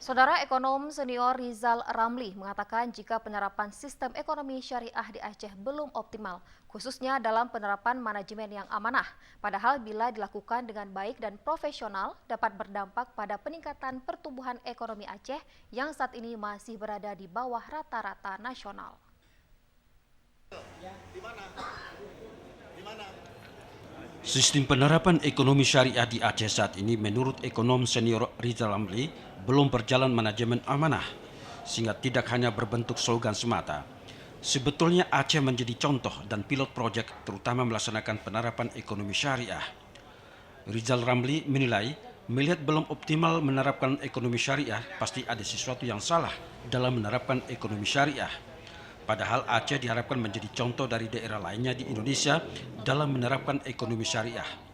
Saudara ekonom senior Rizal Ramli mengatakan jika penerapan sistem ekonomi syariah di Aceh belum optimal, khususnya dalam penerapan manajemen yang amanah. Padahal bila dilakukan dengan baik dan profesional, dapat berdampak pada peningkatan pertumbuhan ekonomi Aceh yang saat ini masih berada di bawah rata-rata nasional. Sistem penerapan ekonomi syariah di Aceh saat ini menurut ekonom senior Rizal Ramli belum berjalan manajemen amanah, sehingga tidak hanya berbentuk slogan semata. Sebetulnya Aceh menjadi contoh dan pilot proyek terutama melaksanakan penerapan ekonomi syariah. Rizal Ramli menilai melihat belum optimal menerapkan ekonomi syariah, pasti ada sesuatu yang salah dalam menerapkan ekonomi syariah. Padahal Aceh diharapkan menjadi contoh dari daerah lainnya di Indonesia dalam menerapkan ekonomi syariah.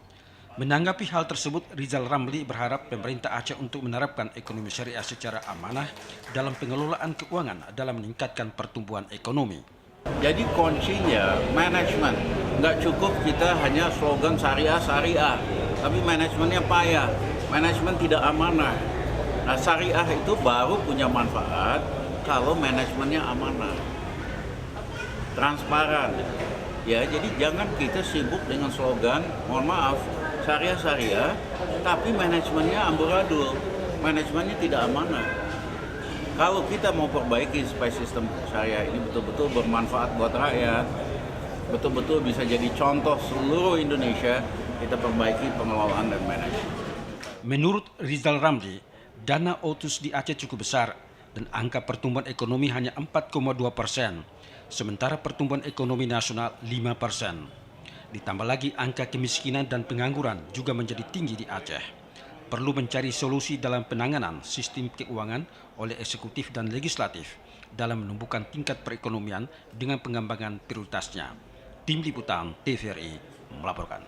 Menanggapi hal tersebut, Rizal Ramli berharap pemerintah Aceh untuk menerapkan ekonomi syariah secara amanah dalam pengelolaan keuangan dalam meningkatkan pertumbuhan ekonomi. Jadi kuncinya manajemen. Nggak cukup kita hanya slogan syariah, tapi manajemennya payah. Manajemen tidak amanah. Nah, syariah itu baru punya manfaat kalau manajemennya amanah, transparan. Ya, jadi jangan kita sibuk dengan slogan, mohon maaf, syariah, tapi manajemennya amburadul, manajemennya tidak amanah. Kalau kita mau perbaiki supaya sistem syariah ini betul-betul bermanfaat buat rakyat, betul-betul bisa jadi contoh seluruh Indonesia, kita perbaiki pengelolaan dan manajemen. Menurut Rizal Ramli, dana OTUS di Aceh cukup besar dan angka pertumbuhan ekonomi hanya 4,2%, sementara pertumbuhan ekonomi nasional 5%. Ditambah lagi angka kemiskinan dan pengangguran juga menjadi tinggi di Aceh. Perlu mencari solusi dalam penanganan sistem keuangan oleh eksekutif dan legislatif dalam menumbuhkan tingkat perekonomian dengan pengembangan prioritasnya. Tim Liputan TVRI melaporkan.